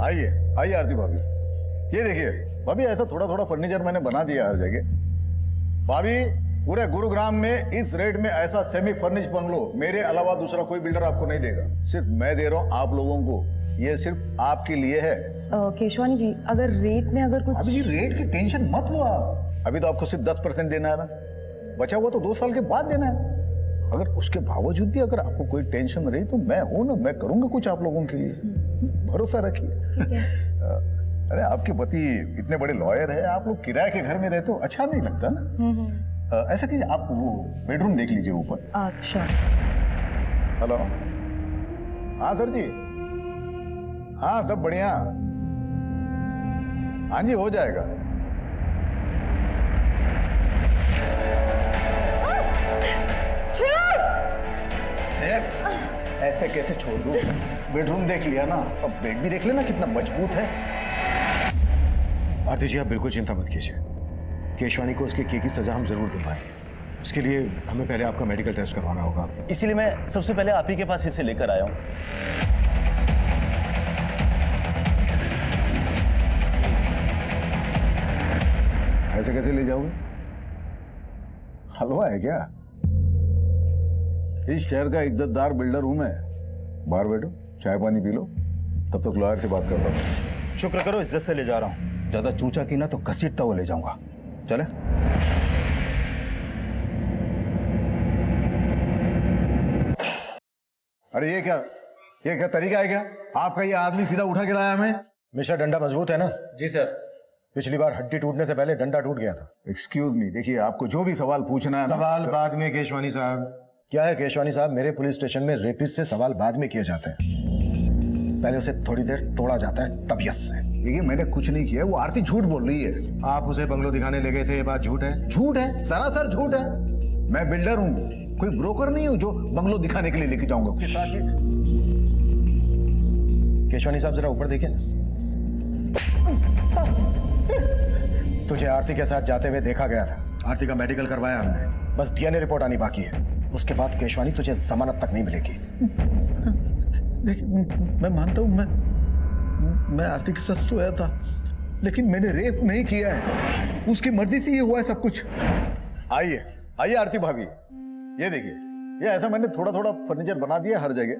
आइए आइए आरती भाभी, ये देखिए भाभी, ऐसा थोड़ा थोड़ा फर्नीचर मैंने बना दिया हर जगह। भाभी पूरे गुरुग्राम में इस रेट में ऐसा सेमी फर्निश बंगलो मेरे अलावा दूसरा कोई बिल्डर आपको नहीं देगा। सिर्फ मैं दे रहा हूँ आप लोगों को, ये सिर्फ आपके लिए है। केशवानी जी, अगर रेट में अगर कुछ... अभी जी रेट की टेंशन मत लो आप, अभी तो आपको सिर्फ 10% देना है ना, बचा हुआ तो 2 साल के बाद देना है। अगर उसके बावजूद भी अगर आपको कोई टेंशन रही तो मैं हूं ना, मैं करूंगा कुछ आप लोगों के लिए, भरोसा रखिए। अरे आपके पति इतने बड़े लॉयर है, आप लोग किराए के घर में रहते हो, अच्छा नहीं लगता ना। ऐसा कीजिए, आप वो बेडरूम देख लीजिए ऊपर। अच्छा। हेलो, हाँ सर जी, हाँ सब बढ़िया, हाँ जी हो जाएगा। ऐसे कैसे छोड़ दूं? बेडरूम देख लिया ना, अब बेड भी देख लेना कितना मजबूत है। आरती जी आप बिल्कुल चिंता मत कीजिए, केशवानी को उसके किए की सजा हम जरूर दिलवाएंगे। उसके लिए हमें पहले आपका मेडिकल टेस्ट करवाना होगा, इसीलिए मैं सबसे पहले आप ही के पास इसे लेकर आया हूं। ऐसे कैसे ले जाओगे? हलवा है क्या? इस शहर का इज्जतदार बिल्डर हूं मैं। बाहर बैठो, चाय पानी पी लो, तब तक लॉयर से बात करता हूं। शुक्र करो इज्जत से ले जा रहा हूं, ज्यादा चूचा की ना तो घसीटता हुआ ले जाऊंगा। चले। अरे ये क्या तरीका है क्या? आपका ये आदमी सीधा उठा के लाया हमें? मिश्रा डंडा मजबूत है ना? जी सर। पिछली बार हड्डी टूटने से पहले डंडा टूट गया था। एक्सक्यूज मी, देखिए आपको जो भी सवाल पूछना है ना, सवाल बाद में केशवानी साहब। क्या है केशवानी साहब, मेरे पुलिस स्टेशन में रेपिस्ट से सवाल बाद में किए जाते हैं, पहले उसे थोड़ी देर तोड़ा जाता है तबीयत से। देखिए मैंने कुछ नहीं किया, वो आरती झूठ बोल रही है। आप उसे बंगलो दिखाने ले गए थे, ये बात झूठ है? झूठ है, सरासर झूठ है। मैं बिल्डर हूं, कोई ब्रोकर नहीं हूं जो बंगलो दिखाने के लिए लेके जाऊंगा। उसके साथ ही केशवानी साहब जरा ऊपर देखिए ना, तुझे आरती के साथ जाते हुए देखा गया था। आरती का मेडिकल करवाया हमने, बस डीएनए रिपोर्ट आनी बाकी है। उसके बाद केशवानी तुझे जमानत तक नहीं मिलेगी। देखिए मैं मानता हूं, मैं आरती के साथ सोया था, लेकिन मैंने रेप नहीं किया है, उसकी मर्जी से ये हुआ है सब कुछ। आइए आइए आरती भाभी, ये देखिए, ये ऐसा मैंने थोड़ा थोड़ा फर्नीचर बना दिया हर जगह।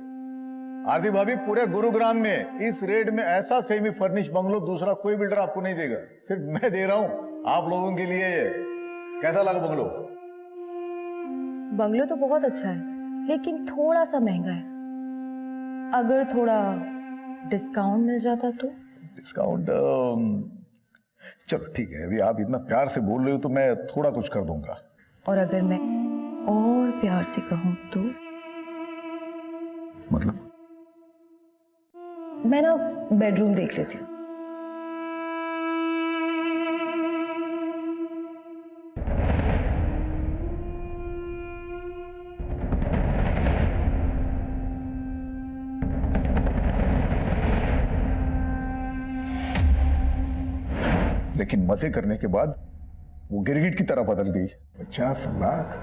आरती भाभी पूरे गुरुग्राम में इस रेट में ऐसा सेमी फर्निश बंगलो दूसरा कोई बिल्डर आपको नहीं देगा, सिर्फ मैं दे रहा हूं आप लोगों के लिए। ये कैसा लगा बंगलो? बंगलो तो बहुत अच्छा है, लेकिन थोड़ा सा महंगा है। अगर थोड़ा डिस्काउंट मिल जाता तो? डिस्काउंट चलो ठीक है, अभी आप इतना प्यार से बोल रहे हो तो मैं थोड़ा कुछ कर दूंगा। और अगर मैं और प्यार से कहूं तो? मतलब? मैं ना बेडरूम देख लेती हूँ। लेकिन मजे करने के बाद वो गिरगिट की तरह बदल गई। 50 लाख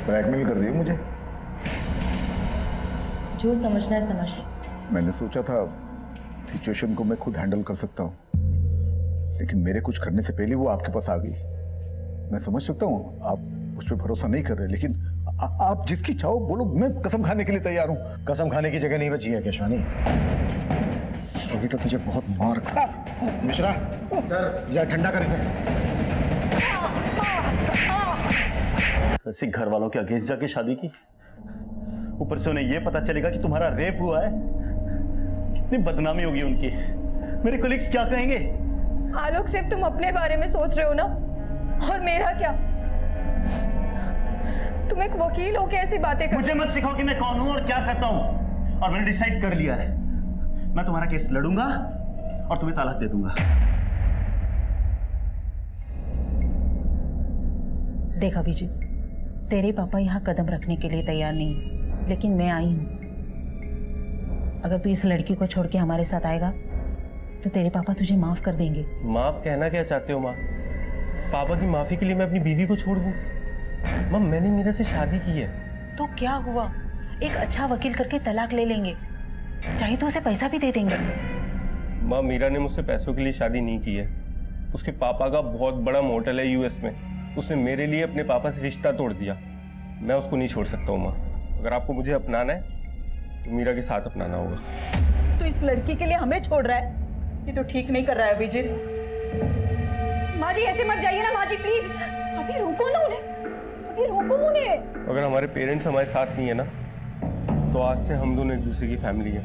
ब्लैकमेल कर रही है मुझे। जो समझना है समझ लो। मैंने सोचा था सिचुएशन को मैं खुद हैंडल कर सकता हूँ, लेकिन मेरे कुछ करने से पहले वो आपके पास आ गई। मैं समझ सकता हूँ आप उस पर भरोसा नहीं कर रहे, लेकिन आप जिसकी चाहो बोलो, मैं कसम खाने के लिए तैयार हूँ। कसम खाने की जगह नहीं बची है केशवानी, अभी तो तुझे बहुत मार खा। मिश्रा सर, जा ठंडा कर इसे। वैसे घर वालों के अगेंस्ट जाके शादी की, ऊपर से उन्हें यह पता चलेगा कि तुम्हारा रेप हुआ है, कितनी बदनामी होगी उनकी। मेरे कोलिग्स क्या कहेंगे? आलोक, सिर्फ तुम अपने बारे में सोच रहे हो ना, और मेरा क्या? तुम एक वकील हो के ऐसी बातें कर... मुझे मत सिखाओ कि मैं कौन हूं और क्या करता हूं। और मैंने डिसाइड कर लिया है, मैं तुम्हारा केस लड़ूंगा और तुम्हें तलाक दे दूंगा। देख अभिजीत, तेरे पापा यहाँ कदम रखने के लिए तैयार नहीं, लेकिन मैं आई हूँ। अगर तू इस लड़की को छोड़ के हमारे साथ आएगा तो तेरे पापा तुझे माफ कर देंगे। माँ, आप कहना क्या चाहते हो माँ? पापा की माफी के लिए मैं अपनी बीवी को छोड़ दूँ? माँ, मैंने मीरा से शादी की है। तो क्या हुआ, एक अच्छा वकील करके तलाक ले लेंगे। चाहिए तो उसे पैसा भी दे देंगे। माँ, मीरा ने मुझसे पैसों के लिए शादी नहीं की है। उसके पापा का बहुत बड़ा मोटल है यूएस में। उसने मेरे लिए अपने पापा से रिश्ता तोड़ दिया। मैं उसको नहीं छोड़ सकता हूँ माँ। अगर आपको मुझे अपनाना है तो मीरा के साथ अपनाना होगा। तो इस लड़की के लिए हमें छोड़ रहा है? ये तो ठीक नहीं कर रहा है अभिजीत। माँ जी ऐसे मत जाइए ना माँ जी, प्लीज अभी रोको ना उन्हें, अभी रोको उन्हें। अगर हमारे पेरेंट्स हमारे साथ नहीं है ना, तो आज से हम दोनों एक दूसरे की फैमिली है।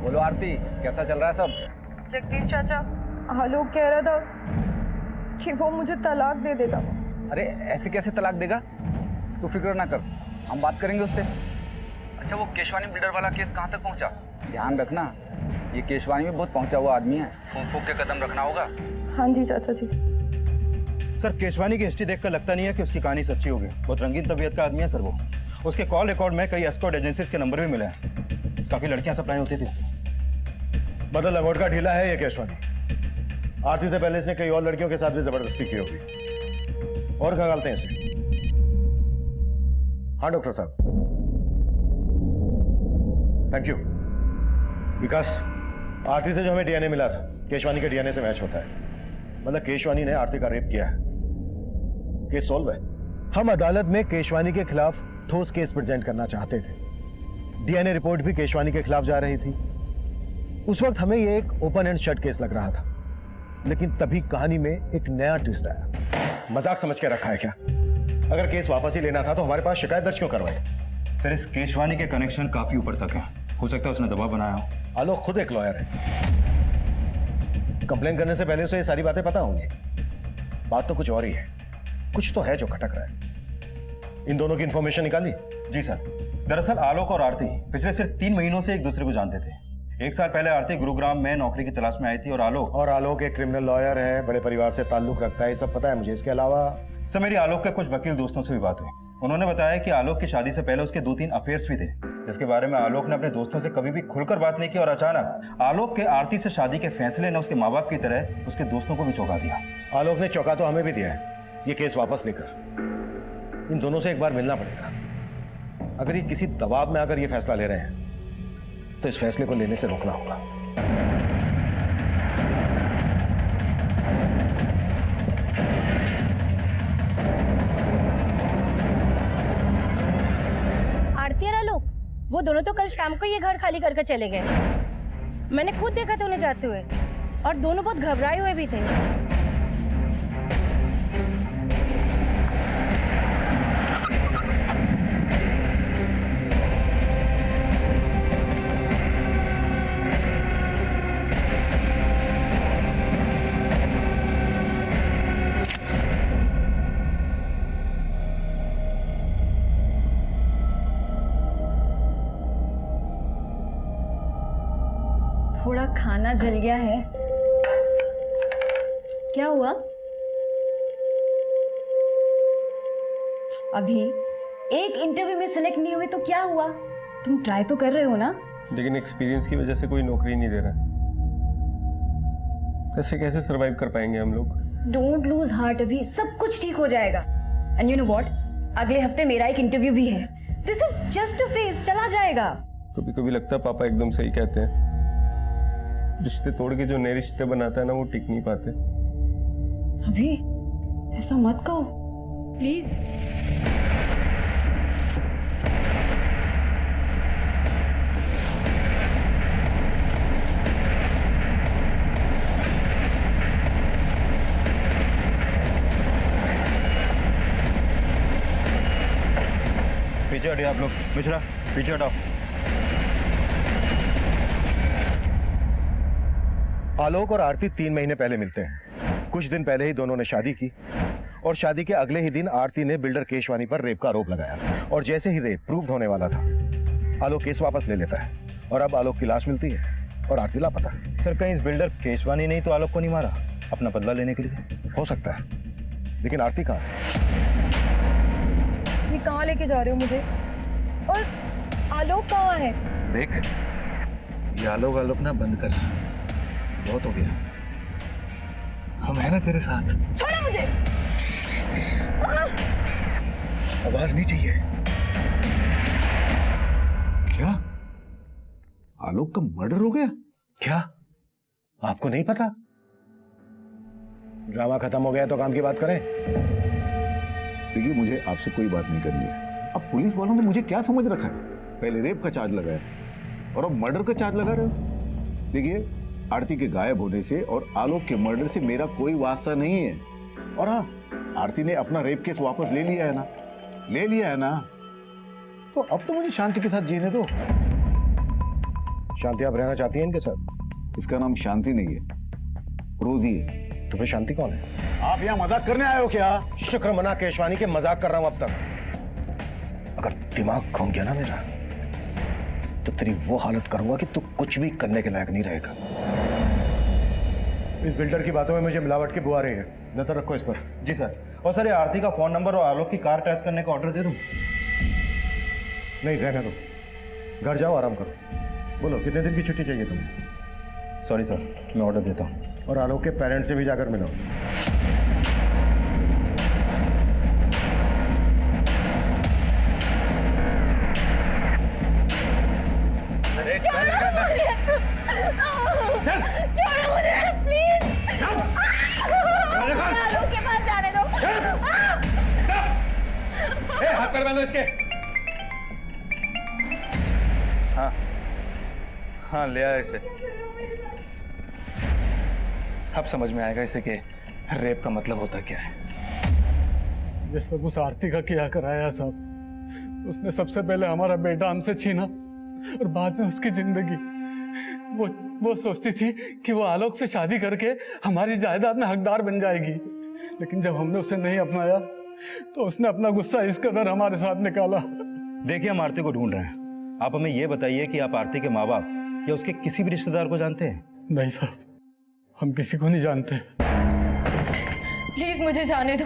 बोलो आरती, कैसा चल रहा है सब? जगदीश चाचा, आलोक कह रहा था कि वो मुझे तलाक दे देगा। अरे ऐसे कैसे तलाक देगा? तू फिक्र ना कर, हम बात करेंगे उससे। अच्छा, वो केशवानी बिल्डर वाला केस कहाँ तक पहुँचा? ध्यान रखना, ये केशवानी में बहुत पहुँचा हुआ आदमी है, फूंक फूंक के कदम रखना होगा। हाँ जी चाचा जी। सर, केशवानी की हिस्ट्री देखकर लगता नहीं है कि उसकी कहानी सच्ची होगी। बहुत रंगीन तबीयत का आदमी है सर वो। उसके कॉल रिकॉर्ड में कई एस्कॉर्ट एजेंसीज के नंबर भी मिले हैं। काफी लड़कियां सप्लाई होती थी उससे। मतलब लंगोट का ढीला है ये केशवानी। आरती से पहले इसने कई और लड़कियों के साथ भी जबरदस्ती की होगी। और खंगालते हैं इसे। हाँ डॉक्टर साहब। Thank you. विकास, आरती से जो हमें डीएनए मिला था केशवानी के डीएनए से मैच होता है। मतलब केशवानी ने आरती का रेप किया है। केस सॉल्व है। हम अदालत में केशवानी के खिलाफ ठोस केस प्रेजेंट करना चाहते थे। डीएनए रिपोर्ट भी केशवानी के खिलाफ जा रही थी। उस वक्त हमें यह एक ओपन एंड शट केस लग रहा था, लेकिन तभी कहानी में एक नया ट्विस्ट आया। मजाक समझ के रखा है क्या? अगर केस वापस ही लेना था तो हमारे पास शिकायत दर्ज क्यों करवाई? सर, इस केशवानी के कनेक्शन काफी ऊपर तक है। हो सकता है उसने दबाव बनाया हो। आलोक खुद एक लॉयर है। कंप्लेन करने से पहले उसे ये सारी बातें पता होंगी। बात तो कुछ और ही है। कुछ तो है जो खटक रहा है। इन दोनों की इंफॉर्मेशन निकाली? जी सर। दरअसल आलोक और आरती पिछले सिर्फ 3 महीनों से एक दूसरे को जानते थे। 1 साल पहले आरती गुरुग्राम में नौकरी की तलाश में आई थी और आलोक एक क्रिमिनल लॉयर है, बड़े परिवार से ताल्लुक रखता है। ये सब पता है मुझे। इसके अलावा सर, मेरी आलोक के कुछ वकील दोस्तों से भी बात हुई। उन्होंने बताया कि आलोक की शादी से पहले उसके 2-3 अफेयर्स भी थे, जिसके बारे में आलोक ने अपने दोस्तों से कभी भी खुलकर बात नहीं की। और अचानक आलोक के आरती से शादी के फैसले ने उसके माँ बाप की तरह उसके दोस्तों को भी चौंका दिया। आलोक ने चौंका तो हमें भी दिया है। ये केस वापस लेकर इन दोनों से एक बार मिलना पड़ेगा। अगर ये किसी दबाव में आकर ये फैसला ले रहे हैं तो इस फैसले को लेने से रोकना होगा। आरती और आलोक, वो दोनों तो कल शाम को ये घर खाली करके चले गए। मैंने खुद देखा था उन्हें जाते हुए, और दोनों बहुत घबराए हुए भी थे। थोड़ा खाना जल गया है। क्या हुआ? अभी एक इंटरव्यू में सिलेक्ट नहीं हुए तो क्या हुआ? तुम ट्राई तो कर रहे हो ना? लेकिन एक्सपीरियंस की वजह से कोई नौकरी नहीं दे रहा है। ऐसे कैसे सरवाइव कर पाएंगे हम लोग? डोंट लूज हार्ट, अभी सब कुछ ठीक हो जाएगा। एंड यू नो व्हाट, अगले हफ्ते मेरा एक इंटरव्यू भी है। This is just a phase, चला जाएगा। कभी कभी लगता है पापा एकदम सही कहते हैं। रिश्ते तोड़ के जो नए रिश्ते बनाता है ना, वो टिक नहीं पाते। अभी ऐसा मत कहो प्लीज। पीछे हटिए आप लोग। मिश्रा, पीछे हटाओ। आलोक और आरती 3 महीने पहले मिलते हैं। कुछ दिन पहले ही दोनों ने शादी की और शादी के अगले ही दिन आरती ने बिल्डर केशवानी पर रेप का आरोप लगाया। और जैसे ही रेप प्रूव होने वाला था, आलोक केस वापस ले लेता है और अब आलोक की लाश मिलती है और आरती लापता। सर, कहीं इस बिल्डर केशवानी नहीं तो आलोक को नहीं मारा अपना बदला लेने के लिए? हो सकता है, लेकिन आरती कहाँ है? ये कहाँ लेके जा रहे हो मुझे? और आलोक कहाँ है? देख, ये आलोक आलोक ना बंद कर, बहुत हो गया। हम है ना तेरे साथ। छोड़ो मुझे। आवाज नहीं चाहिए। क्या आलोक का मर्डर हो गया? क्या आपको नहीं पता? ड्रामा खत्म हो गया तो काम की बात करें। देखिए, मुझे आपसे कोई बात नहीं करनी है। अब पुलिस वालों ने मुझे क्या समझ रखा है? पहले रेप का चार्ज लगाया और अब मर्डर का चार्ज लगा रहे हो। देखिए, आरती के गायब होने से और आलोक के मर्डर से मेरा कोई वास्ता नहीं है। और हाँ, आरती ने अपना रेप केस वापस ले लिया है ना, ले लिया है ना, तो अब तो मुझे शांति के साथ जीने दो। शांति आप रहना चाहती हैं इनके साथ? इसका नाम शांति नहीं है, रोजी है। तो फिर शांति कौन है? आप यहाँ मजाक करने आए हो क्या? शुक्र मना केशवानी के मजाक कर रहा हूं अब तक। अगर दिमाग घूम गया ना मेरा, तो तेरी वो हालत करूंगा कि तू कुछ भी करने के लायक नहीं रहेगा। इस बिल्डर की बातों में मुझे मिलावट की बुआ रही है। नजर रखो इस पर। जी सर। और सर, ये आरती का फोन नंबर और आलोक की कार टेस्ट करने का ऑर्डर दे दूं? नहीं, रहने दो। घर जाओ, आराम करो। बोलो कितने दिन की छुट्टी चाहिए तुम्हें? सॉरी सर, मैं ऑर्डर देता हूँ। और आलोक के पेरेंट्स से भी जाकर मिलो। छोड़ो मुझे प्लीज। आलोक के पास जाने दो। हाथ पैर बांधो इसके। हाँ, ले आया इसे। अब समझ में आएगा इसे कि रेप का मतलब होता क्या है। ये सब उस आरती का किया कराया साहब। उसने सबसे पहले हमारा बेटा हमसे छीना और बाद में उसकी जिंदगी। वो सोचती थी कि वो आलोक से शादी करके हमारी जायदाद में हकदार बन जाएगी, लेकिन जब हमने उसे नहीं अपनाया तो उसने अपना गुस्सा इस कदर हमारे साथ निकाला। देखिए, हम आरती को ढूंढ रहे हैं। आप हमें यह बताइए कि आप आरती के माँ बाप या उसके किसी भी रिश्तेदार को जानते हैं? नहीं साहब, हम किसी को नहीं जानते। प्लीज मुझे जाने दो,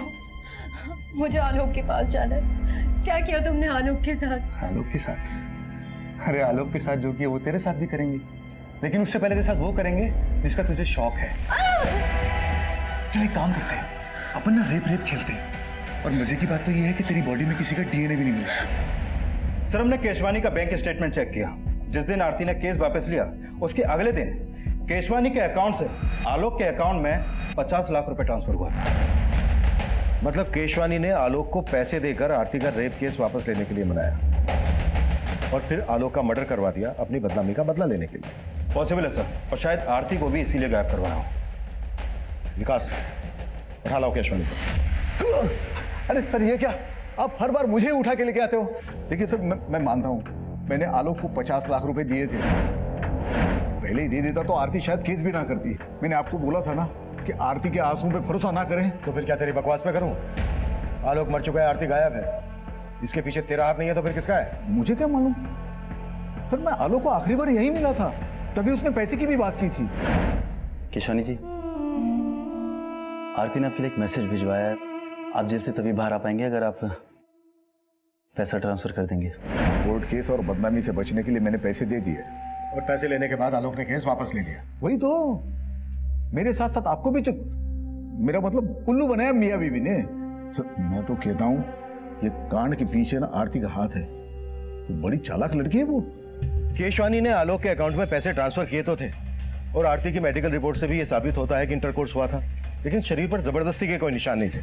मुझे आलोक के पास जाना है। क्या किया तुमने आलोक के साथ? आलोक के साथ? अरे, आलोक के साथ जो किया वो तेरे साथ भी करेंगे, लेकिन उससे पहले तेरे साथ वो करेंगे जिसका तुझे शौक है। चल एक काम करते हैं, अपन ना रेप खेलते हैं। और मजे की बात तो ये है कि तेरी बॉडी में किसी का डीएनए भी नहीं मिला। सर, हमने केशवानी का बैंक स्टेटमेंट चेक किया। जिस दिन आरती ने केस वापस लिया, उसके अगले दिन केशवानी के अकाउंट से आलोक के अकाउंट में 50 लाख रुपए ट्रांसफर हुआ था। मतलब केशवानी ने आलोक को पैसे देकर आरती का रेप केस वापस लेने के लिए मनाया और फिर आलोक का मर्डर करवा दिया अपनी बदनामी का बदला लेने के लिए। पॉसिबल है सर, और शायद आरती को भी इसीलिए गायब करवाया हो। विकास, उठा लाओ केशवानी को। अरे सर, ये क्या? आप हर बार मुझे उठा के लेके आते हो। देखिए सर, मैं मानता हूँ मैंने आलोक को 50 लाख रुपए दिए थे। पहले ही दे देता तो आरती शायद केस भी ना करती। मैंने आपको बोला था ना कि आरती के आंसू पे भरोसा ना करें। तो फिर क्या तेरी बकवास पे करूं? आलोक मर चुका है, आरती गायब है। इसके पीछे तेरा हाथ नहीं है तो फिर किसका है? मुझे क्या मालूम सर, मैं आलोक को आखिरी बार यही मिला था, तभी उसने पैसे की भी बात की थी। केशवानी जी, आरती ने आपके लिए एक मैसेज भिजवाया है। आप जेल से तभी बाहर आ पाएंगे अगर आप पैसा ट्रांसफर कर देंगे। कोर्ट केस और बदनामी से बचने के लिए मैंने पैसे दे दिए। और पैसे लेने के बाद आलोक ने केस वापस ले लिया। वही तो, मेरे साथ साथ आपको भी मेरा मतलब उल्लू बनाया मियां बीवी ने। सर, मैं तो कहता हूँ ये कांड के पीछे ना आरती का हाथ है। वो बड़ी चालाक लड़की है वो। केशवानी ने आलोक के अकाउंट में पैसे ट्रांसफर किए तो थे, और आरती की मेडिकल रिपोर्ट से भी यह साबित होता है कि इंटरकोर्स हुआ था, लेकिन शरीर पर जबरदस्ती के कोई निशान नहीं थे।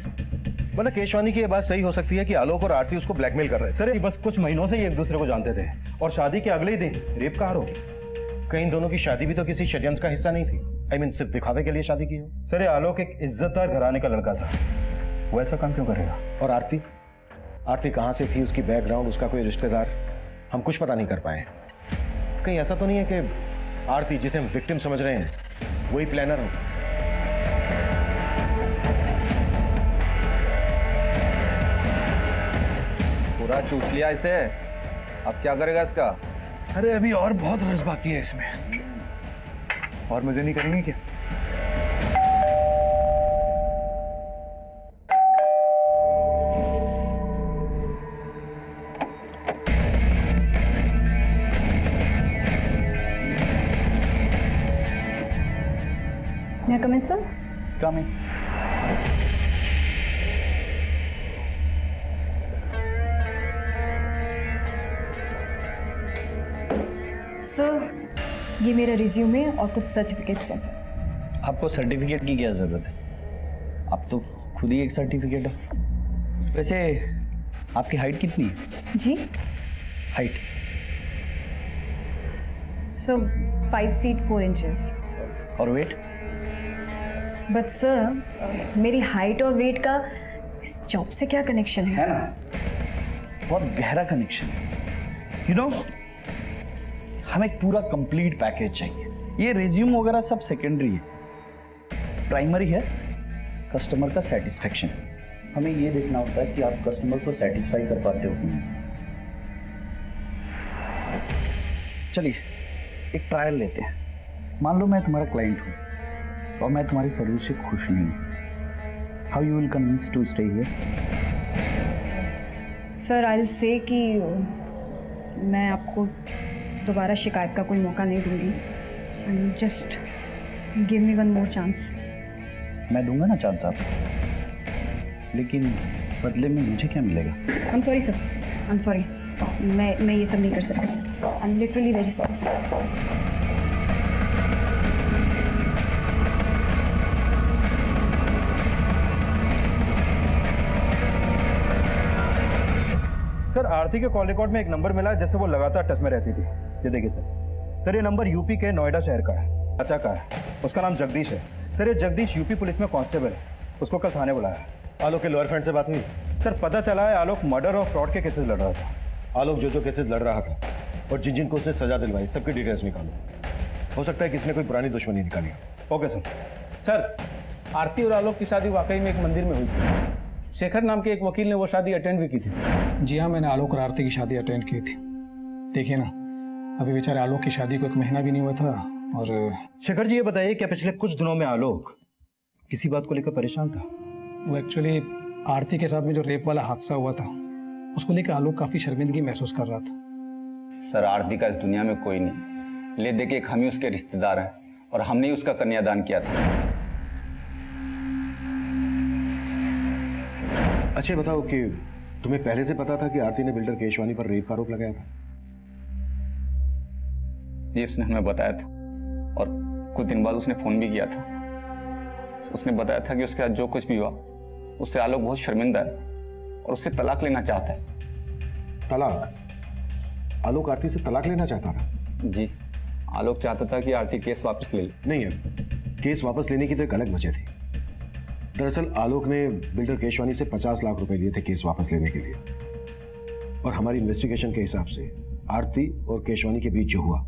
मतलब केशवानी की यह बात सही हो सकती है कि आलोक और आरती उसको ब्लैकमेल कर रहे थे। सर, ये बस कुछ महीनों से ही एक दूसरे को जानते थे और शादी के अगले ही दिन रेप का आरोप। कहीं दोनों की शादी भी तो किसी षड्यंत्र का हिस्सा नहीं थी। I mean, सिर्फ दिखावे के लिए शादी की हो। सर, ये आलोक एक इज्जतदार घराने का लड़का था, वो ऐसा काम क्यों करेगा? और आरती कहाँ से थी, उसकी बैकग्राउंड, उसका कोई रिश्तेदार, हम कुछ पता नहीं कर पाए। कहीं ऐसा तो नहीं है कि आरती, जिसे हम विक्टिम समझ रहे हैं, वही प्लानर हो? पूरा चूस लिया इसे, अब क्या करेगा इसका? अरे अभी और बहुत रस बाकी है इसमें। और मजे नहीं करेंगे क्या? May I come in, sir? Come in. Sir, ये मेरा रिज्यूमे और कुछ सर्टिफिकेट्स हैं सर। आपको सर्टिफिकेट की क्या ज़रूरत है? आप तो खुद ही एक सर्टिफिकेट हो। वैसे आपकी हाइट कितनी है? जी हाइट सर 5 feet 4 inches। और वेट? बट सर मेरी हाइट और वेट का इस जॉब से क्या कनेक्शन है? है ना, बहुत गहरा कनेक्शन है। यू नो, हमें एक पूरा कंप्लीट पैकेज चाहिए। ये रिज्यूम वगैरह सब सेकेंडरी है, प्राइमरी है कस्टमर का सेटिस्फेक्शन। हमें ये देखना होता है कि आप कस्टमर को सेटिस्फाई कर पाते हो कि नहीं। चलिए एक ट्रायल लेते हैं। मान लो मैं तुम्हारा क्लाइंट हूँ और मैं तुम्हारी सर्विस से खुश नहीं हूँ। How you will convince to stay here? Sir I will say कि मैं आपको दोबारा शिकायत का कोई मौका नहीं दूंगी। And just give me one more chance. मैं दूंगा ना चांस आपको, लेकिन बदले में मुझे क्या मिलेगा? I am sorry sir, I am sorry. मैं ये सब नहीं कर सकती। I am literally very sorry sir. Sir Aarti के कॉल रिकॉर्ड में एक नंबर मिला है जिससे वो लगातार टच में रहती थी। ये देखिए सर, ये नंबर यूपी के नोएडा शहर का है, चाचा का है। उसका नाम जगदीश है। सर ये जगदीश यूपी पुलिस में कांस्टेबल है। उसको कल थाने बुलाया। आलोक के लॉयर फ्रेंड से बात हुई? सर पता चला है आलोक मर्डर और फ्रॉड के केसेस लड़ रहा था। आलोक जो केसेस लड़ रहा था और जिन जिनको उसने सजा दिलवाई, सबकी डिटेल्स निकालो। हो सकता है किसी ने कोई पुरानी दुश्मनी निकाली हो। Okay sir. सर, आरती और आलोक की शादी वाकई में एक मंदिर में हुई थी। शेखर नाम के एक वकील ने वो शादी अटेंड भी की थी सर। जी हाँ, मैंने आलोक और आरती की शादी अटेंड की थी। देखिए ना, अभी बेचारे आलोक की शादी को 1 महीना भी नहीं हुआ था। और शेखर जी ये बताइए, क्या पिछले कुछ दिनों में आलोक किसी बात को लेकर परेशान था? वो एक्चुअली आरती के साथ में जो रेप वाला हादसा हुआ था, उसको लेकर आलोक काफ़ी शर्मिंदगी महसूस कर रहा था। सर आरती का इस दुनिया में कोई नहीं। ले दे के एक हम ही उसके रिश्तेदार हैं और हमने ही उसका कन्यादान किया था। अच्छा बताओ कि तुम्हें पहले से पता था कि आरती ने बिल्डर केशवानी पर रेप का आरोप लगाया था? ये उसने हमें बताया था और कुछ दिन बाद उसने फोन भी किया था। उसने बताया था कि उसके साथ जो कुछ भी हुआ उससे आलोक बहुत शर्मिंदा है और उससे तलाक लेना चाहता है। तलाक? आलोक आरती से तलाक लेना चाहता था? जी, आलोक चाहता था कि आरती केस वापस ले ले। नहीं है, केस वापस लेने की तो एक अलग वजह थी। दरअसल आलोक ने बिल्डर केशवानी से 50 लाख रुपए लिए थे केस वापस लेने के लिए। और हमारी इन्वेस्टिगेशन के हिसाब से आरती और केशवानी के बीच जो हुआ,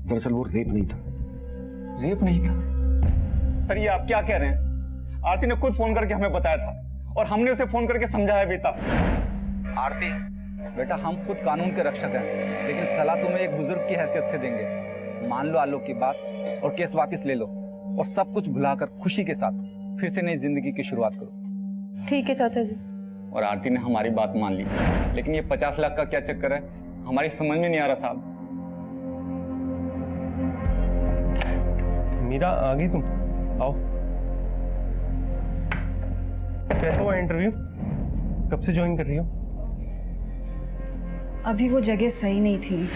दरअसल वो रेप नहीं था। रेप नहीं था? सर ये आप क्या कह रहे हैं? आरती ने खुद फोन करके हमें बताया था और हमने उसे फोन करके समझाया भी था। आरती बेटा, हम खुद कानून के रक्षक हैं, लेकिन सलाह तुम्हें एक बुजुर्ग की हैसियत से देंगे। मान लो आलोक की बात और केस वापस ले लो और सब कुछ भुलाकर खुशी के साथ फिर से नई जिंदगी की शुरुआत करो। ठीक है चाचा जी। और आरती ने हमारी बात मान ली, लेकिन ये 50 लाख का क्या चक्कर है, हमारी समझ में नहीं आ रहा साहब। मीरा आ गई तुम? आओ। कैसा हुआ इंटरव्यू? कब से ज्वाइन कर रही हो? अभी वो जगह सही नहीं थी।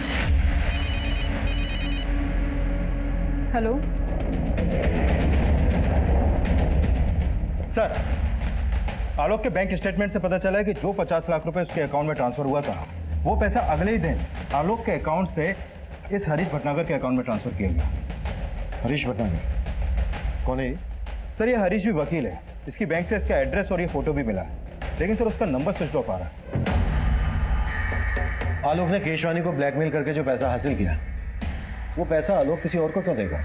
हेलो सर, आलोक के बैंक स्टेटमेंट से पता चला है कि जो 50 लाख रुपए उसके अकाउंट में ट्रांसफर हुआ था, वो पैसा अगले ही दिन आलोक के अकाउंट से इस हरीश भटनागर के अकाउंट में ट्रांसफर किया गया। हरीश भटनागर कौन है ये? सर ये हरीश भी वकील है। इसकी बैंक से इसका एड्रेस और ये फोटो भी मिला है, लेकिन सर उसका नंबर स्विच ऑफ आ रहा है। आलोक ने केशवानी को ब्लैकमेल करके जो पैसा हासिल किया, वो पैसा आलोक किसी और को क्यों देगा?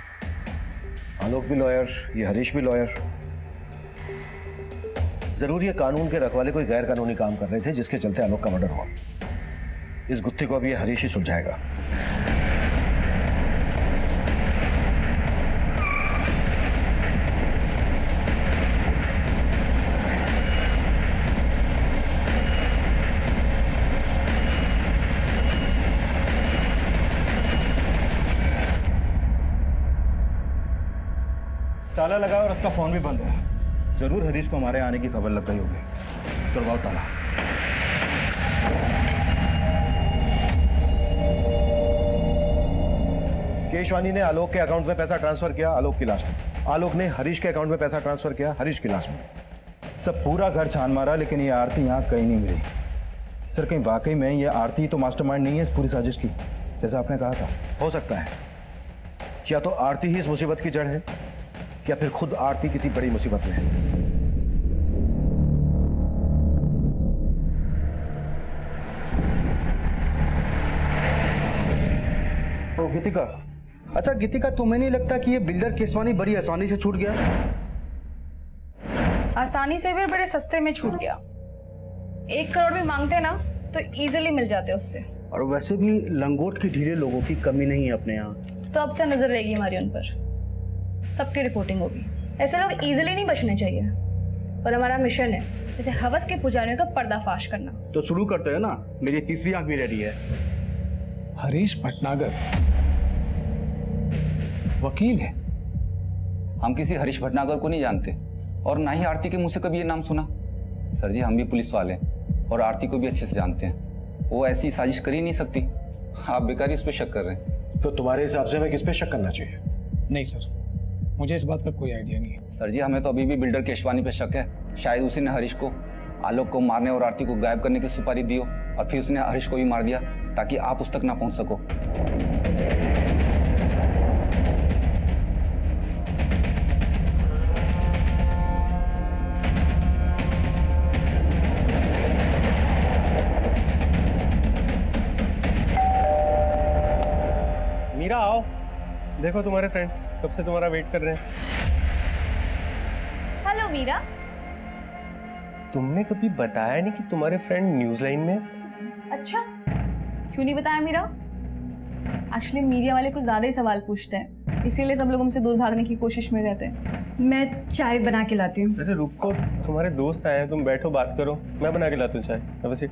आलोक भी लॉयर, ये हरीश भी लॉयर। जरूर ये कानून के रखवाले कोई गैर कानूनी काम कर रहे थे जिसके चलते आलोक का मर्डर हुआ। इस गुत्थी को अब ये हरीश ही सुलझाएगा। ताला लगा और उसका फोन भी बंद है। जरूर हरीश को हमारे आने की खबर लग गई होगी। करवाओ ताला। केशवानी ने आलोक के अकाउंट में पैसा ट्रांसफर किया आलोक की लाश में। आलोक ने हरीश के अकाउंट में पैसा ट्रांसफर किया हरीश की लाश में। सब पूरा घर छान मारा, लेकिन ये आरती यहाँ कहीं नहीं मिली। सर, कहीं वाकई में ये आरती तो मास्टरमाइंड नहीं है इस पूरी साजिश की, जैसा आपने कहा था? हो सकता है या तो आरती ही इस मुसीबत की जड़ है या फिर खुद आरती किसी बड़ी मुसीबत में है। ओ गीतिका, अच्छा गीतिका, तुम्हें नहीं लगता कि ये बिल्डर केशवानी बड़ी आसानी से छूट गया? आसानी से भी बड़े सस्ते में छूट गया। 1 करोड़ भी मांगते ना तो इजीली मिल जाते उससे। और वैसे भी लंगोट की ढीले लोगों की कमी नहीं है अपने यहाँ। तो अब से नजर रहेगी हमारी उन पर, सबकी रिपोर्टिंग होगी। ऐसे लोग इजीली नहीं बचने चाहिए। और हमारा मिशन है जैसे हवस के पुजारियों का पर्दाफाश करना। तो शुरू करते हैं ना, मेरी तीसरी आंख भी रेडी है। हरीश भटनागर वकील है। हम किसी हरीश भटनागर को नहीं जानते और ना ही आरती के मुंह से कभी ये नाम सुना। सर जी, हम भी पुलिस वाले हैं और आरती को भी अच्छे से जानते हैं। वो ऐसी साजिश कर ही नहीं सकती। आप बेकार ही उस पर शक कर रहे हैं। तो तुम्हारे हिसाब से हमें किस पे शक करना चाहिए? नहीं सर, मुझे इस बात का कोई आइडिया नहीं है। सर जी, हमें तो अभी भी बिल्डर केशवानी पे शक है। शायद उसी ने हरीश को आलोक को मारने और आरती को गायब करने की सुपारी दी हो और फिर उसने हरीश को भी मार दिया ताकि आप उस तक ना पहुंच सको। मीरा आओ, देखो तुम्हारे फ्रेंड्स कब से तुम्हारा वेट कर रहे हैं। हेलो मीरा। तुमने कभी बताया नहीं कि तुम्हारे फ्रेंड न्यूज लाइन में? अच्छा, क्यों नहीं बताया मीरा? एक्चुअली मीडिया वाले कुछ ज्यादा ही सवाल पूछते हैं, इसीलिए सब लोग हमसे दूर भागने की कोशिश में रहते हैं। मैं चाय बना के लाती हूँ। अरे रुको, तुम्हारे दोस्त आए हैं, तुम बैठो बात करो, मैं बना के लाता हूँ चाय। अब सीट।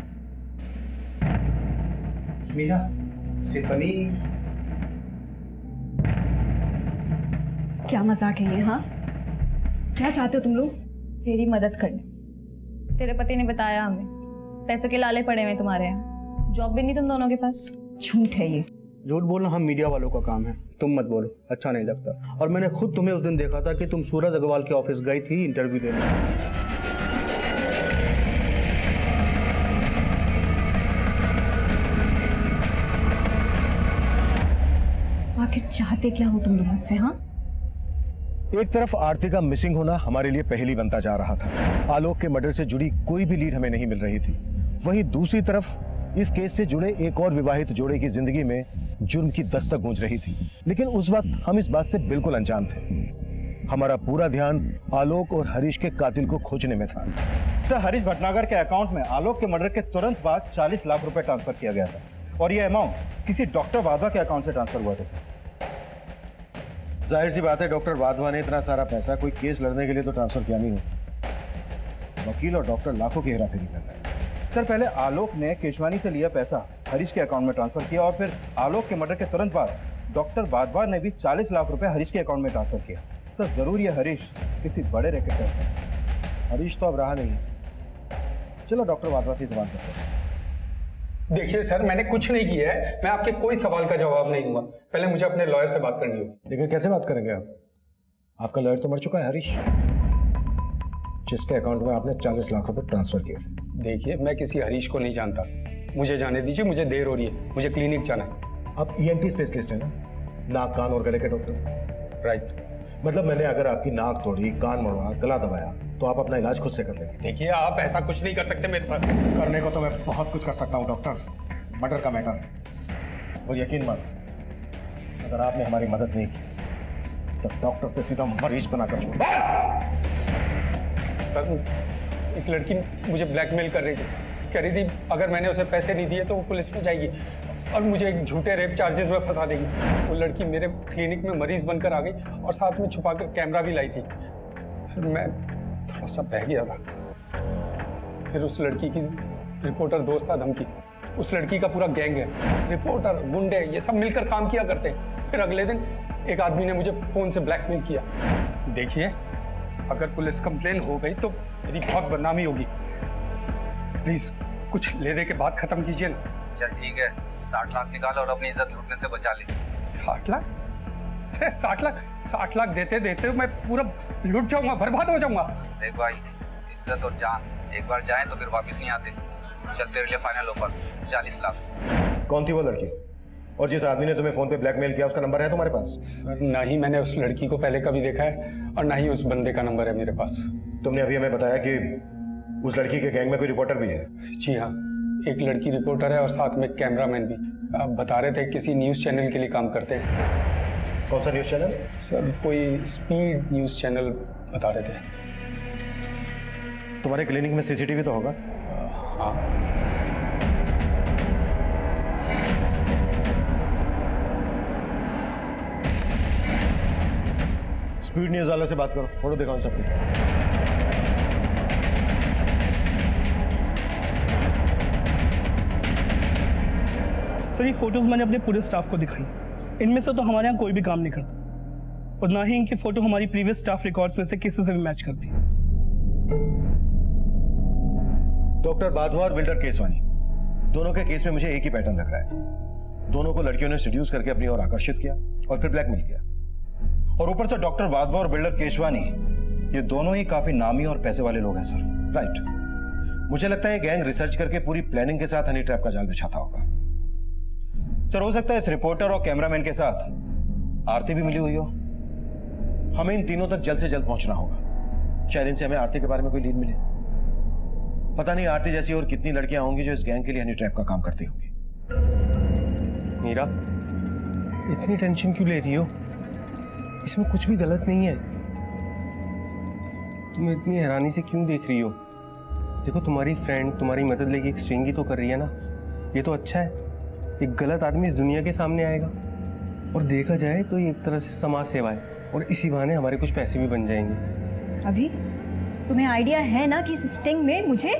मीरा से पनीर। क्या मजाक है ये? हाँ, क्या चाहते हो तुम लोग? तेरी मदद करने। तेरे पति ने बताया हमें पैसों के लाले पड़े हुए तुम्हारे यहाँ, जॉब भी नहीं तुम दोनों के पास। झूठ है ये। झूठ बोलना हम मीडिया वालों का काम है, तुम मत बोलो, अच्छा नहीं लगता। और मैंने खुद तुम्हें उस दिन देखा था कि तुम सूरज अग्रवाल के ऑफिस गई थी इंटरव्यू देने। आखिर चाहते क्या हो तुम लोग मुझसे? हाँ, एक तरफ आरती का मिसिंग होना हमारे लिए पहेली बनता जा रहा था। आलोक के मर्डर से जुड़ी कोई भी लीड हमें नहीं मिल रही थी। वहीं दूसरी तरफ इस केस से जुड़े एक और विवाहित जोड़े की जिंदगी में जुर्म की दस्तक गूंज रही थी। लेकिन उस वक्त हम इस बात से बिल्कुल अनजान थे। हमारा पूरा ध्यान आलोक और हरीश के कातिल को खोजने में था। सर, हरीश भटनागर के अकाउंट में आलोक के मर्डर के तुरंत बाद 40 लाख रुपए ट्रांसफर किया गया था और यह अमाउंट किसी डॉक्टर वाधवा के अकाउंट से ट्रांसफर हुआ था। सर, जाहिर सी बात है डॉक्टर वाधवा ने इतना सारा पैसा कोई केस लड़ने के लिए तो ट्रांसफर किया नहीं हो। वकील और डॉक्टर लाखों की हेराफेरी कर रहे हैं। सर, पहले आलोक ने केशवानी से लिया पैसा हरीश के अकाउंट में ट्रांसफर किया और फिर आलोक के मर्डर के तुरंत बाद डॉक्टर वाधवा ने भी 40 लाख रुपए हरीश के अकाउंट में ट्रांसफर किया। सर, जरूर ये हरीश किसी बड़े रैकेट का हिस्सा है। हरीश तो अब रहा नहीं। चलो डॉक्टर वाधवा से सवाल करते हैं। देखिए सर, मैंने कुछ नहीं किया है, मैं आपके कोई सवाल का जवाब नहीं दूंगा। पहले मुझे अपने लॉयर से बात करनी होगी। लेकिन कैसे बात करेंगे आप? आपका लॉयर तो मर चुका है हरीश, जिसके अकाउंट में आपने 40 लाख रुपए ट्रांसफर किए थे। देखिए, मैं किसी हरीश को नहीं जानता, मुझे जाने दीजिए, मुझे देर हो रही है, मुझे क्लिनिक जाना है। आप ENT स्पेशलिस्ट हैं ना, नाक कान और गले के डॉक्टर? राइट। मतलब मैंने अगर आपकी नाक तोड़ी, कान मोड़ा, गला दबाया तो आप अपना इलाज खुद से कर लेंगे? देखिए, आप ऐसा कुछ नहीं कर सकते मेरे साथ। करने को तो मैं बहुत कुछ कर सकता हूँ डॉक्टर, मर्डर का मैटर है। और यकीन मानो, अगर आपने हमारी मदद नहीं की तो डॉक्टर से सीधा मरीज बनाकर छोड़। सर, एक लड़की मुझे ब्लैकमेल कर रही थी, कह रही थी अगर मैंने उसे पैसे नहीं दिए तो वो पुलिस में जाएगी और मुझे एक झूठे रेप चार्जेस में फंसा देगी। वो लड़की मेरे क्लिनिक में मरीज बनकर आ गई और साथ में छुपाकर कैमरा भी लाई थी। फिर मैं थोड़ा सा बह गया था। फिर उस लड़की की रिपोर्टर दोस्त था धमकी, उस लड़की का पूरा गैंग है, रिपोर्टर, गुंडे, ये सब मिलकर काम किया करते हैं। फिर अगले दिन एक आदमी ने मुझे फोन से ब्लैकमेल किया। देखिए, अगर पुलिस कंप्लेन हो गई तो मेरी बहुत बदनामी होगी। प्लीज कुछ ले दे के बात खत्म कीजिए ना। चल ठीक है, 60 लाख निकाल और अपनी इज्जत लूटने से बचा ले। 60 लाख? अरे 60 लाख देते देते मैं पूरा लुट जाऊंगा, बर्बाद हो जाऊंगा। देख भाई, इज्जत और जान एक बार जाए तो फिर वापस नहीं आते। चल तेरे लिए फाइनल ऑफर 40 लाख। कौन थी वो लड़की? और जिस आदमी ने तुम्हें फोन पे ब्लैकमेल किया उसका नंबर है तुम्हारे पास? सर, ना ही मैंने उस लड़की को पहले कभी देखा है और ना ही उस बंदे का नंबर है मेरे पास। तुमने अभी हमें बताया कि उस लड़की के गैंग में कोई रिपोर्टर भी है। जी हाँ, एक लड़की रिपोर्टर है और साथ में कैमरामैन भी। आप बता रहे थे किसी न्यूज़ चैनल के लिए काम करते हैं। कौन सा न्यूज़ चैनल? सर, कोई स्पीड न्यूज़ चैनल बता रहे थे। तुम्हारे क्लिनिक में सीसीटीवी तो होगा? हाँ। स्पीड न्यूज़ वाले से बात करो, फोटो दिखाओ इन सबकी। सर, ये फोटोज मैंने अपने पूरे स्टाफ को दिखाई। इनमें से तो हमारे यहाँ कोई भी काम नहीं करता और ना ही इनकी फोटो हमारी प्रीवियस स्टाफ रिकॉर्ड्स में से किसी से भी मैच करती। डॉक्टर वाधवा और बिल्डर केसवानी, दोनों के केस में मुझे एक ही पैटर्न लग रहा है। दोनों को लड़कियों ने सीड्यूस करके अपनी ओर आकर्षित किया और फिर ब्लैकमेल किया। और ऊपर से डॉक्टर वाधवा और बिल्डर केशवानी, ये दोनों ही काफी नामी और पैसे वाले लोग हैं सर। राइट। मुझे लगता है गैंग रिसर्च करके पूरी प्लानिंग के साथ हनी ट्रैप का जाल बिछाता होगा। सर, हो सकता है इस रिपोर्टर और कैमरामैन के साथ आरती भी मिली हुई हो। हमें इन तीनों तक जल्द से जल्द पहुंचना होगा। शायद इनसे हमें आरती के बारे में कोई लीड मिले। पता नहीं आरती जैसी और कितनी लड़कियां होंगी जो इस गैंग के लिए हनी ट्रैप का काम करती होंगी। मीरा, इतनी टेंशन क्यों ले रही हो? इसमें कुछ भी गलत नहीं है। तुम इतनी हैरानी से क्यों देख रही हो? देखो, तुम्हारी फ्रेंड तुम्हारी मदद लेके एक स्ट्रिंग तो कर रही है ना, ये तो अच्छा है। एक गलत आदमी इस दुनिया के सामने आएगा और देखा जाए तो ये एक तरह से समाज सेवा है और इसी बहाने हमारे कुछ पैसे भी बन जाएंगे। अभी तुम्हें आइडिया है ना कि इस स्टिंग में मुझे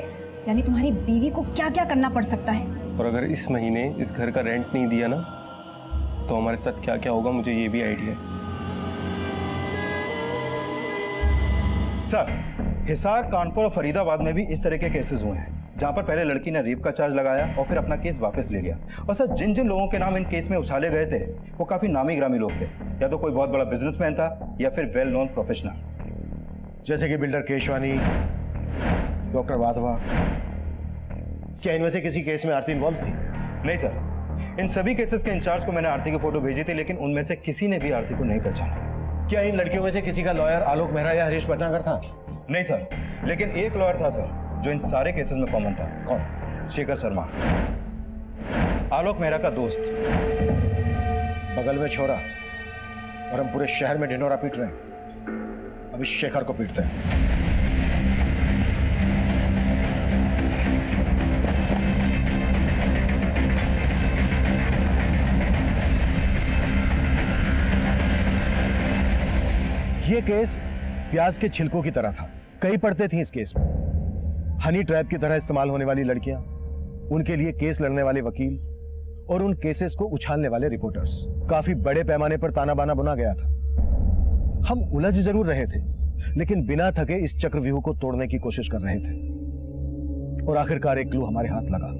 यानी तुम्हारी बीवी को क्या क्या करना पड़ सकता है? और अगर इस महीने इस घर का रेंट नहीं दिया ना तो हमारे साथ क्या क्या होगा, मुझे ये भी आइडिया है। सर, हिसार, कानपुर और फरीदाबाद में भी इस तरह के केसेस हुए हैं जहां पर पहले लड़की ने रेप का चार्ज लगाया और फिर अपना केस वापस ले लिया। और सर, जिन जिन लोगों के नाम इन केस में उछाले गए थे वो काफी नामी ग्रामी लोग थे। या तो कोई बहुत बड़ा बिजनेसमैन था या फिर वेल नोन प्रोफेशनल, जैसे कि बिल्डर केशवानी, डॉक्टर वाधवा। क्या इनमें से किसी केस में आरती इन्वॉल्व थी? नहीं सर, इन सभी केसेस के इंचार्ज को मैंने आरती की फोटो भेजी थी, लेकिन उनमें से किसी ने भी आरती को नहीं पहचाना। क्या इन लड़कियों में से किसी का लॉयर आलोक मेहरा या हरीश भटनागर था? नहीं सर, लेकिन एक लॉयर था सर जो इन सारे केसेस में कॉमन था। कौन? शेखर शर्मा, आलोक मेहरा का दोस्त। बगल में छोरा और हम पूरे शहर में ढिंढोरा पीट रहे हैं। अभी शेखर को पीटते हैं। ये केस प्याज के छिलकों की तरह था। कई परतें थी इस केस में। हनी ट्रैप की तरह इस्तेमाल होने वाली लड़कियां, उनके लिए केस लड़ने वाले वकील और उन केसेस को उछालने वाले रिपोर्टर्स। काफी बड़े पैमाने पर ताना बाना बुना गया था। हम उलझ जरूर रहे थे, लेकिन बिना थके इस चक्रव्यूह को तोड़ने की कोशिश कर रहे थे और आखिरकार एक क्लू हमारे हाथ लगा।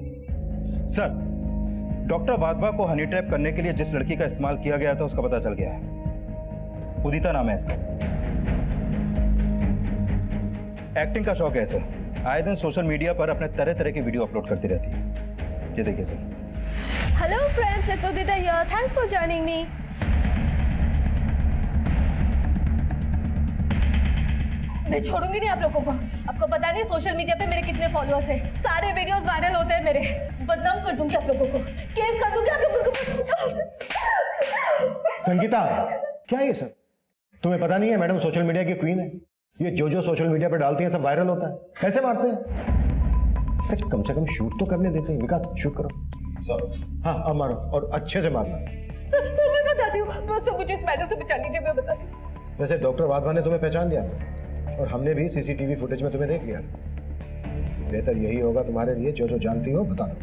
सर, डॉक्टर वाधवा को हनी ट्रैप करने के लिए जिस लड़की का इस्तेमाल किया गया था उसका पता चल गया है। उदिता नाम है इसका। एक्टिंग का शौक है सर। आए दिन सोशल मीडिया पर अपने तरह तरह की वीडियो अपलोड करती रहती है। ये देखिए sir. Hello friends, it's Udita here. Thanks for joining me. मैं छोड़ूंगी नहीं आप लोगों को। आपको पता नहीं सोशल मीडिया पे मेरे कितने फॉलोअर्स हैं। सारे वीडियोस वायरल होते हैं मेरे। बदनाम कर दूंगी आप लोगों को, केस कर दूंगी आप लोगों को। संगीता, क्या है ये सब? तुम्हें पता नहीं है मैडम सोशल मीडिया की क्वीन है। ये जो सोशल मीडिया पे डालती हैं सब वायरल होता है। कैसे मारते हैं? अरे कम से कम शूट तो करने देते हैं। विकास, शूट करो सर। हाँ, अब मारो और अच्छे से मारना। सर मैं बताती हूँ, बस मुझे इस मैटर से बचा लीजिए, मैं बताती हूँ। वैसे डॉक्टर वाधवा ने तुम्हें पहचान लिया था और हमने भी सीसीटीवी फुटेज में तुम्हें देख लिया था। बेहतर यही होगा तुम्हारे लिए, जो जानती हो बता दो।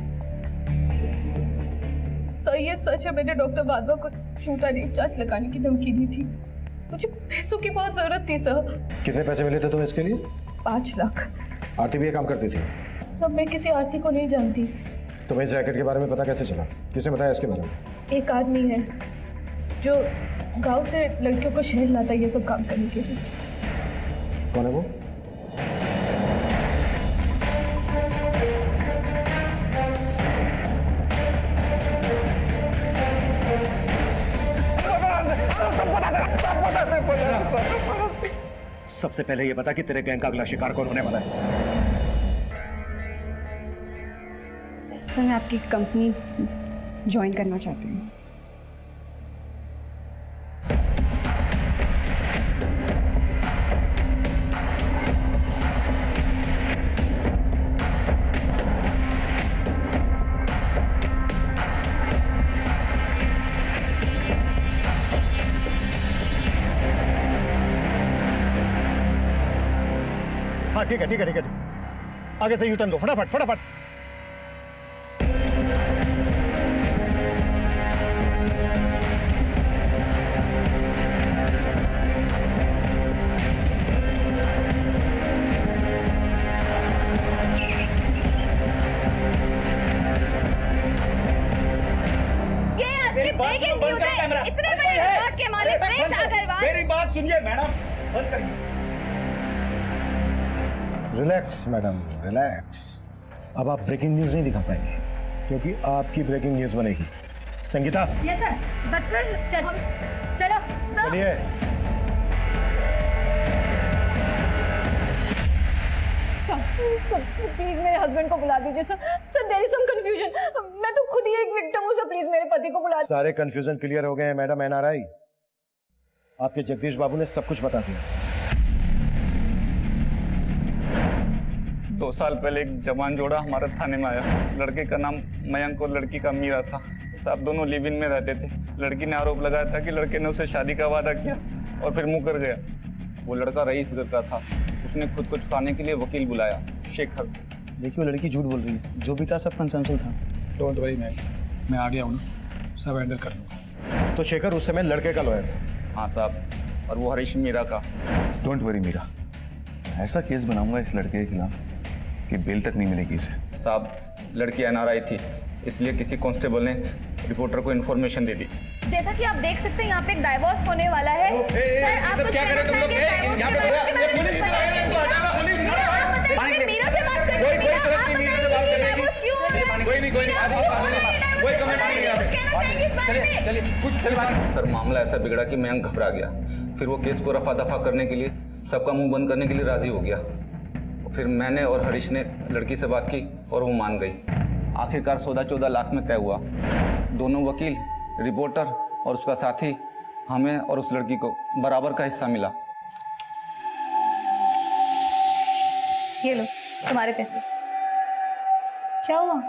सर, ये सच है, मैंने डॉक्टर वाधवा को झूठा रेप चार्ज लगाने की धमकी दी थी। मुझे पैसों की बहुत जरूरत थी सर। कितने पैसे मिले थे तुम्हें इसके लिए? 5 लाख। आरती भी ये काम करती थी? सब मैं किसी आरती को नहीं जानती। तुम्हें इस रैकेट के बारे में पता कैसे चला? किसने बताया इसके बारे में? एक आदमी है जो गांव से लड़कियों को शहर लाता है ये सब काम करने के लिए। कौन है वो? सबसे पहले ये बता कि तेरे गैंग का अगला शिकार कौन होने वाला है? सर मैं आपकी कंपनी ज्वाइन करना चाहती हूँ। हाँ ठीक है ठीक है ठीक है, आगे से यू टर्न लो, फटाफट फटाफट। ब्रेकिंग न्यूज़ है। इतने बड़े रिकॉर्ड के मालिक सुरेश अग्रवाल। मेरी बात सुनिए मैडम, बंद करिए। Relax madam, relax. अब आप ब्रेकिंग न्यूज नहीं दिखा पाएंगे क्योंकि आपकी ब्रेकिंग न्यूज बनेगी। Sangeeta yes sir, but sir हम चलो सर। चलिए। सर प्लीज मेरे हस्बैंड को बुला दीजिए sir. Sir there is some confusion. मैं तो खुद ही एक विक्टिम हूँ सर, प्लीज मेरे पति को बुला। सारे कंफ्यूजन क्लियर हो गए हैं मैडम एनआरआई। आपके जगदीश बाबू ने सब कुछ बता दिया। 2 साल पहले एक जवान जोड़ा हमारे थाने में आया। लड़के का नाम मयंक और लड़की का मीरा था। साहब दोनों लिव इन में रहते थे। लड़की ने आरोप लगाया था कि लड़के ने उसे शादी का वादा किया और फिर मुकर गया। वो लड़का रईस घर का था। उसने खुद को छुपाने के लिए वकील बुलाया, शेखर। देखिए वो लड़की झूठ बोल रही है, जो भी था सब कंसेंसुअल था। डोंट वरी मैम, मैं आ गया हूँ ना, सब हैंडल कर लूँगा। तो शेखर उस समय लड़के का लॉयर था? हाँ साहब, और वो हरीश मीरा का। डोंट वरी मीरा, ऐसा केस बनाऊंगा इस लड़के के खिलाफ कि बेल तक नहीं मिलेगी इसे। साहब लड़की एनआरआई थी, इसलिए किसी कांस्टेबल ने रिपोर्टर को इन्फॉर्मेशन दे दी। जैसा कि आप देख सकते हैं यहाँ पे एक डाइवोर्स होने वाला है। सर आप कुछ क्या कर रहे हो तुम लोग? यहाँ पे मीरा से बात करिए। सर मामला ऐसा बिगड़ा कि मयंक घबरा गया। फिर वो केस को रफा दफा करने के लिए, सबका मुंह बंद करने के लिए राजी हो गया। फिर मैंने और हरीश ने लड़की से बात की और वो मान गई। आखिरकार सौदा 14 लाख में तय हुआ। दोनों वकील, रिपोर्टर और उसका साथी, हमें और उस लड़की को बराबर का हिस्सा मिला। ये लो तुम्हारे पैसे। क्या हुआ,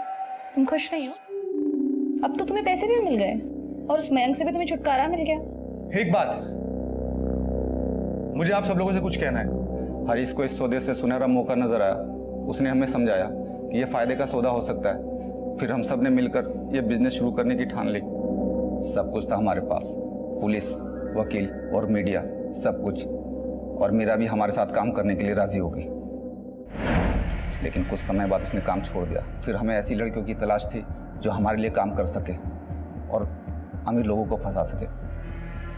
तुम खुश नहीं हो? अब तो तुम्हें पैसे भी मिल गए और उस मयंक से भी तुम्हें छुटकारा मिल गया। एक बात, मुझे आप सब लोगों से कुछ कहना है। हरीश को इस सौदे से सुनहरा मौका नजर आया। उसने हमें समझाया कि यह फायदे का सौदा हो सकता है। फिर हम सब ने मिलकर यह बिजनेस शुरू करने की ठान ली। सब कुछ था हमारे पास, पुलिस, वकील और मीडिया, सब कुछ। और मीरा भी हमारे साथ काम करने के लिए राजी हो गई। लेकिन कुछ समय बाद उसने काम छोड़ दिया। फिर हमें ऐसी लड़कियों की तलाश थी जो हमारे लिए काम कर सके और अमीर लोगों को फंसा सके।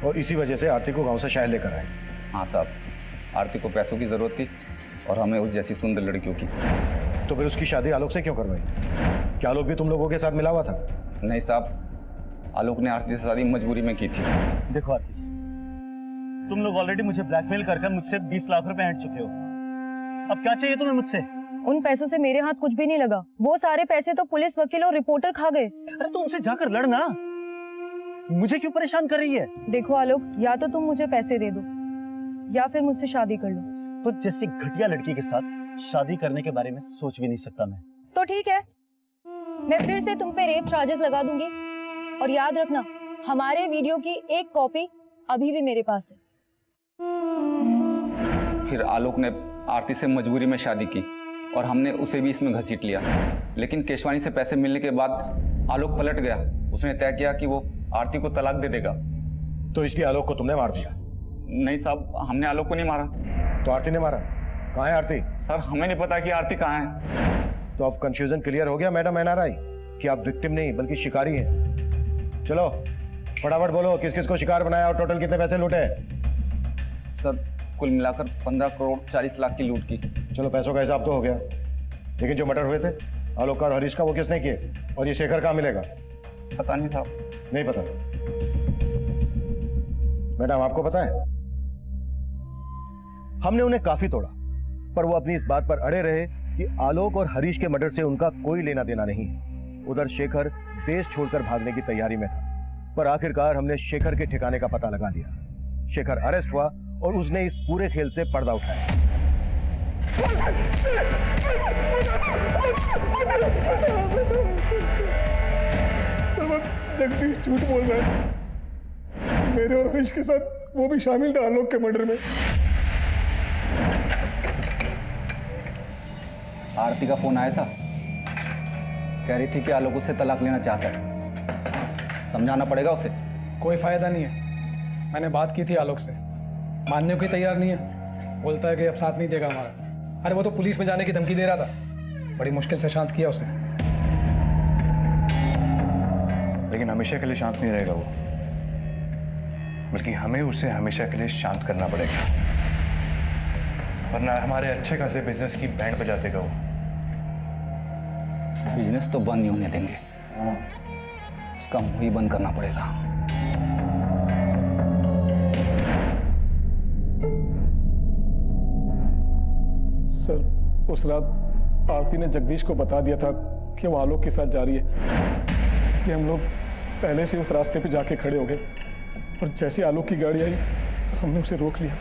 और इसी वजह से आरती को गांव से शहर लेकर आए। हाँ साहब, आरती को पैसों की जरूरत थी और हमें उस जैसी सुंदर लड़कियों की। तो फिर उसकी शादी आलोक से क्यों करवाई? क्या आलोक भी तुम लोगों के साथ मिला हुआ था? नहीं साहब, आलोक ने आरती से शादी मजबूरी में की थी। देखो आरती, तुम लोग ऑलरेडी मुझे ब्लैकमेल कर मुझसे 20 लाख रुपए हट चुके हो। अब क्या चाहिए तुम्हें मुझसे? उन पैसों से मेरे हाथ कुछ भी नहीं लगा। वो सारे पैसे तो पुलिस, वकील और रिपोर्टर खा गए। अरे तो उनसे जाकर लड़ना, मुझे क्यों परेशान कर रही है? देखो आलोक, या तो तुम मुझे पैसे दे दो या फिर मुझसे शादी कर लो। तो जैसी घटिया लड़की के साथ शादी करने के बारे में सोच भी नहीं सकता मैं। तो ठीक है, मैं फिर से तुम पे रेप चार्जेस लगा दूंगी। और याद रखना, हमारे वीडियो की एक कॉपी अभी भी मेरे पास है। फिर आलोक ने आरती से मजबूरी में शादी की और हमने उसे भी इसमें घसीट लिया। लेकिन केशवानी से पैसे मिलने के बाद आलोक पलट गया। उसने तय किया कि वो आरती को तलाक दे देगा। तो इसलिए आलोक को तुमने मार दिया? नहीं साहब, हमने आलोक को नहीं मारा। तो आरती ने मारा? कहाँ है आरती? सर हमें नहीं पता कि आरती कहाँ है। तो अब कंफ्यूजन क्लियर हो गया मैडम एनआरआई कि आप विक्टिम नहीं बल्कि शिकारी हैं। चलो फटाफट बोलो, किस किस को शिकार बनाया और टोटल कितने पैसे लूटे? सर कुल मिलाकर 15 करोड़ 40 लाख की लूट की। चलो पैसों का हिसाब तो हो गया, लेकिन जो मर्डर हुए थे आलोक का और हरीश का, वो किसने किए? और ये शेखर कहाँ मिलेगा? पता नहीं साहब। नहीं पता? मैडम आपको पता है? हमने उन्हें काफी तोड़ा, पर वो अपनी इस बात पर अड़े रहे कि आलोक और हरीश के मर्डर से उनका कोई लेना देना नहीं है। उधर शेखर देश छोड़कर भागने की तैयारी में था, पर आखिरकार हमने शेखर के ठिकाने का पता लगा लिया। शेखर अरेस्ट हुआ और उसने इस पूरे खेल से पर्दा उठाया। जगदीश झूठ बोल रहा है। मेरे और हरीश के साथ वो भी शामिल था आलोक के मर्डर में। आरती का फोन आया था, कह रही थी कि आलोक उससे तलाक लेना चाहता है। समझाना पड़ेगा उसे। कोई फायदा नहीं है, मैंने बात की थी आलोक से, मानने को ही तैयार नहीं है। बोलता है कि अब साथ नहीं देगा हमारा। अरे वो तो पुलिस में जाने की धमकी दे रहा था, बड़ी मुश्किल से शांत किया उसे। लेकिन हमेशा के लिए शांत नहीं रहेगा वो, बल्कि हमें उसे हमेशा के लिए शांत करना पड़ेगा, वरना हमारे अच्छे खासे बिजनेस की बैंड बजा देगा वो। बिजनेस तो बंद नहीं होने देंगे, उसका मुंह ही बंद करना पड़ेगा। सर उस रात आरती ने जगदीश को बता दिया था कि वो आलोक के साथ जा रही है, इसलिए हम लोग पहले से उस रास्ते पे जाके खड़े हो गए और जैसे आलोक की गाड़ी आई हमने उसे रोक लिया।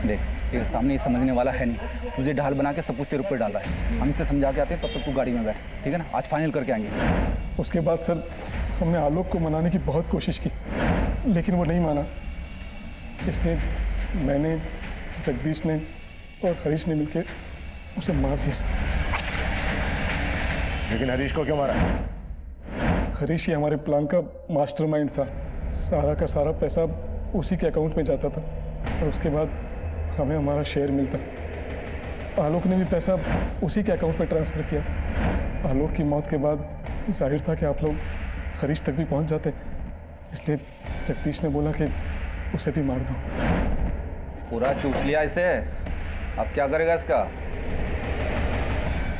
देख तेरे सामने ये समझने वाला है नहीं, मुझे ढाल बना के सब कुछ तेरे ऊपर डाल रहा है। हम इसे समझा के आते हैं, तब तक तू गाड़ी में बैठ, ठीक है ना? आज फाइनल करके आएंगे। उसके बाद सर हमने आलोक को मनाने की बहुत कोशिश की, लेकिन वो नहीं माना। इसलिए मैंने, जगदीश ने और हरीश ने मिलकर उसे मार दिया सर। लेकिन हरीश को क्यों मारा? हरीश ही हमारे प्लान का मास्टरमाइंड था। सारा का सारा पैसा उसी के अकाउंट में जाता था और उसके बाद हमें हमारा शेयर मिलता। आलोक ने भी पैसा उसी के अकाउंट में ट्रांसफ़र किया था। आलोक की मौत के बाद जाहिर था कि आप लोग हरीश तक भी पहुंच जाते, इसलिए जगदीश ने बोला कि उसे भी मार दो। पूरा चूस लिया इसे, अब क्या करेगा इसका?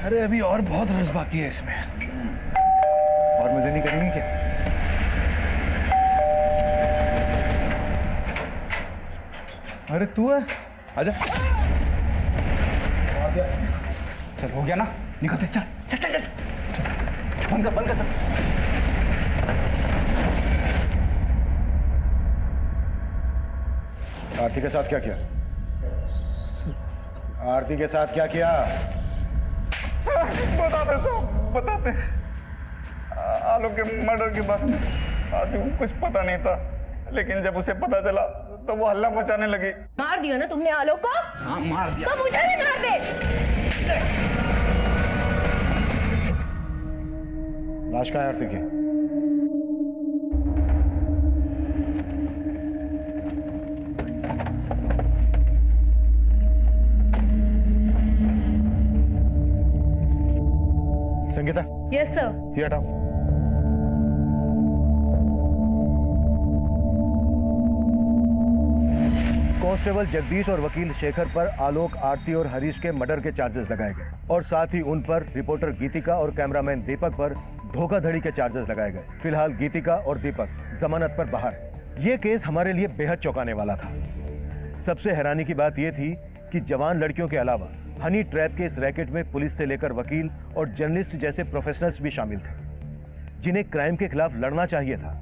अरे अभी और बहुत रस बाकी है इसमें, और मजे नहीं करेंगे क्या? अरे तू है, आजा। चल हो गया ना, निकलते। चल चल चल चल, बंद कर बंद कर। आरती के साथ क्या किया? आरती के साथ क्या किया? बताते साहब, बताते। आलोक के मर्डर के बारे में आरती को कुछ पता नहीं था, लेकिन जब उसे पता चला तो वो हल्ला मचाने लगी। मार दिया ना तुमने आलोक को? हाँ मार दिया। तो मुझे भी मार दे। लाश कहाँ है आरती की? Sangeeta, yes sir. ये हटाओ। कांस्टेबल जगदीश और वकील शेखर पर आलोक, आरती और हरीश के मर्डर के चार्जेस लगाए गए और साथ ही उन पर रिपोर्टर गीतिका और कैमरामैन दीपक पर धोखाधड़ी के चार्जेस लगाए गए। फिलहाल गीतिका और दीपक जमानत पर बाहर हैं। ये केस हमारे लिए बेहद चौंकाने वाला था। सबसे हैरानी की बात यह थी कि जवान लड़कियों के अलावा हनी ट्रैप के इस रैकेट में पुलिस से लेकर वकील और जर्नलिस्ट जैसे प्रोफेशनल्स भी शामिल थे, जिन्हें क्राइम के खिलाफ लड़ना चाहिए था,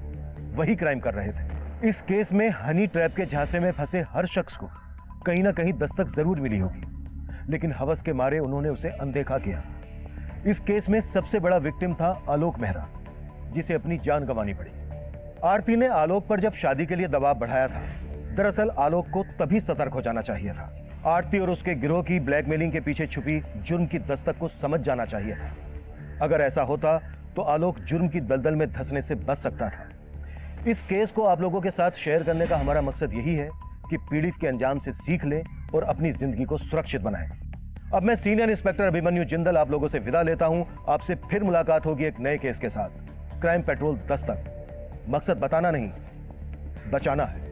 वही क्राइम कर रहे थे। इस केस में हनी ट्रैप के झांसे में फंसे हर शख्स को कहीं ना कहीं दस्तक जरूर मिली होगी, लेकिन हवस के मारे उन्होंने उसे अनदेखा किया। इस केस में सबसे बड़ा विक्टिम था आलोक मेहरा, जिसे अपनी जान गंवानी पड़ी। आरती ने आलोक पर जब शादी के लिए दबाव बढ़ाया था, दरअसल आलोक को तभी सतर्क हो जाना चाहिए था। आरती और उसके गिरोह की ब्लैकमेलिंग के पीछे छुपी जुर्म की दस्तक को समझ जाना चाहिए था। अगर ऐसा होता तो आलोक जुर्म की दलदल में धंसने से बच सकता था। इस केस को आप लोगों के साथ शेयर करने का हमारा मकसद यही है कि पीड़ित के अंजाम से सीख लें और अपनी जिंदगी को सुरक्षित बनाएं। अब मैं सीनियर इंस्पेक्टर अभिमन्यु जिंदल आप लोगों से विदा लेता हूं। आपसे फिर मुलाकात होगी एक नए केस के साथ। क्राइम पेट्रोल 10 तक। मकसद बताना नहीं, बचाना है।